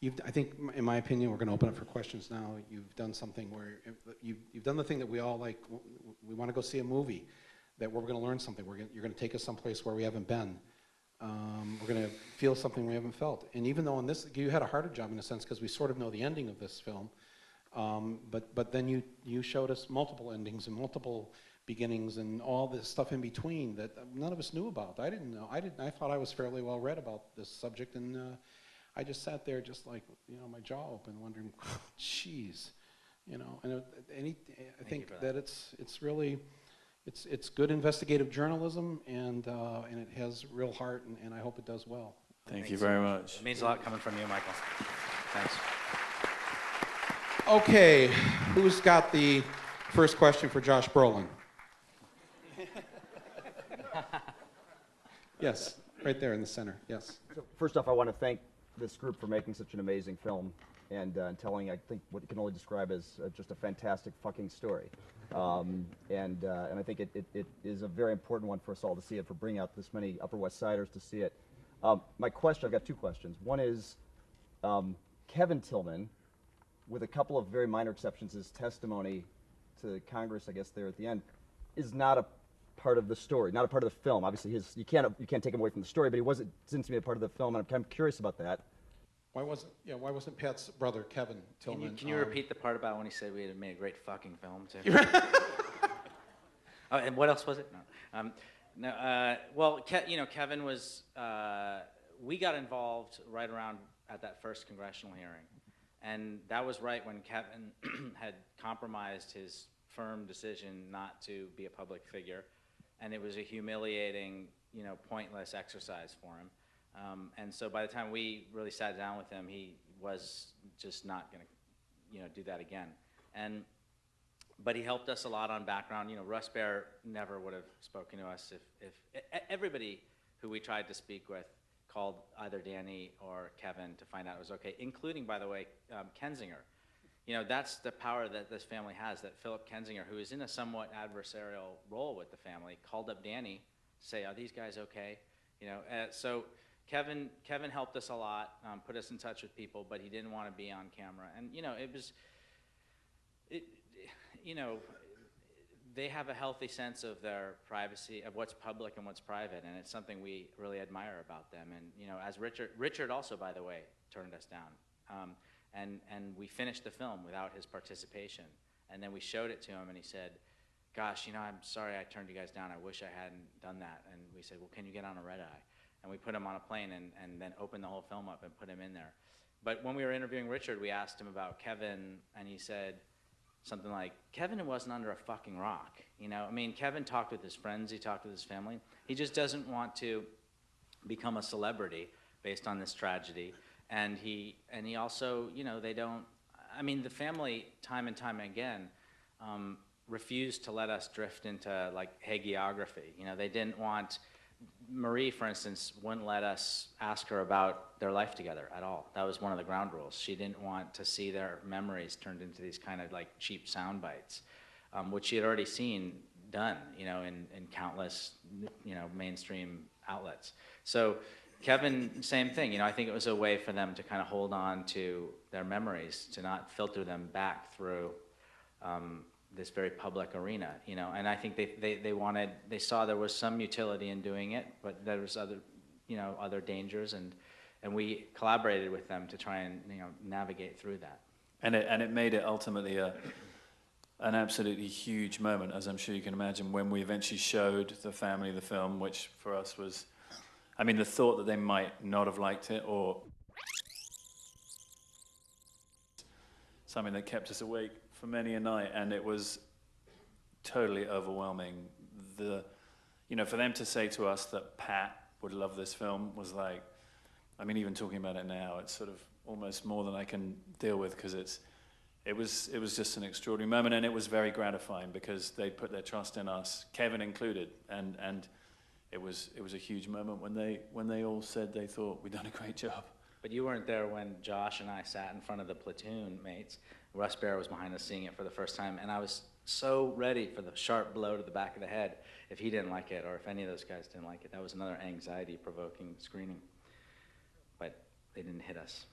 I think, in my opinion, we're going to open up for questions now. You've done something where you've done the thing that we all like. We want to go see a movie that we're going to learn something. You're going to take us someplace where we haven't been. We're going to feel something we haven't felt. And even though in this, you had a harder job in a sense because we sort of know the ending of this film, but then you showed us multiple endings and multiple beginnings and all this stuff in between that none of us knew about. I didn't know. I thought I was fairly well read about this subject, and I just sat there just like, my jaw open, wondering, geez, And I think that it's really, it's good investigative journalism, and it has real heart, and I hope it does well. Thank you very much. It means a lot coming from you, Michael. Thanks. Okay, who's got the first question for Josh Brolin? Yes, right there in the center, yes. So first off, I want to thank this group for making such an amazing film and telling, I think, what you can only describe as just a fantastic fucking story. And I think it is a very important one for us all to see it, for bringing out this many Upper West Siders to see it. My question, I've got two questions. One is, Kevin Tillman, with a couple of very minor exceptions, his testimony to Congress, I guess, there at the end, is not a part of the story, not a part of the film. Obviously, you can't take him away from the story, but he didn't seem to be a part of the film, and I'm kind of curious about that. Why wasn't Pat's brother, Kevin Tillman? Can you repeat the part about when he said we had made a great fucking film, too? Oh, and what else was it? No. Well, Kevin was, we got involved right around at that first congressional hearing. And that was right when Kevin had compromised his firm decision not to be a public figure. And it was a humiliating, pointless exercise for him. And so by the time we really sat down with him, he was just not going to, do that again. But he helped us a lot on background. Russ Bear never would have spoken to us if everybody who we tried to speak with called either Danny or Kevin to find out it was okay, including, by the way, Kensinger. That's the power that this family has, that Philip Kensinger, who is in a somewhat adversarial role with the family, called up Danny to say, are these guys okay? So Kevin helped us a lot, put us in touch with people, but he didn't want to be on camera. And, they have a healthy sense of their privacy, of what's public and what's private, and it's something we really admire about them. And, as Richard also, by the way, turned us down. And we finished the film without his participation. And then we showed it to him, and he said, gosh, I'm sorry I turned you guys down. I wish I hadn't done that. And we said, well, can you get on a red eye? And we put him on a plane and then opened the whole film up and put him in there. But when we were interviewing Richard, we asked him about Kevin, and he said something like, Kevin wasn't under a fucking rock. Kevin talked with his friends, he talked with his family. He just doesn't want to become a celebrity based on this tragedy. And he also, they don't, the family, time and time again, refused to let us drift into, like, hagiography. They didn't want, Marie, for instance, wouldn't let us ask her about their life together at all. That was one of the ground rules. She didn't want to see their memories turned into these kind of, like, cheap sound bites, which she had already seen done, in countless, mainstream outlets. So Kevin, same thing. I think it was a way for them to kind of hold on to their memories, to not filter them back through this very public arena, And I think they saw there was some utility in doing it, but there was other dangers, and we collaborated with them to try and navigate through that. And it made it ultimately an absolutely huge moment, as I'm sure you can imagine, when we eventually showed the family the film, which for us was, the thought that they might not have liked it, or something that kept us awake for many a night, and it was totally overwhelming. For them to say to us that Pat would love this film was like, even talking about it now, it's sort of almost more than I can deal with, because it was just an extraordinary moment, and it was very gratifying because they put their trust in us, Kevin included, and it was a huge moment when they all said they thought we'd done a great job. But you weren't there when Josh and I sat in front of the platoon mates. Russ Bear was behind us seeing it for the first time, and I was so ready for the sharp blow to the back of the head if he didn't like it, or if any of those guys didn't like it. That was another anxiety-provoking screening. But they didn't hit us.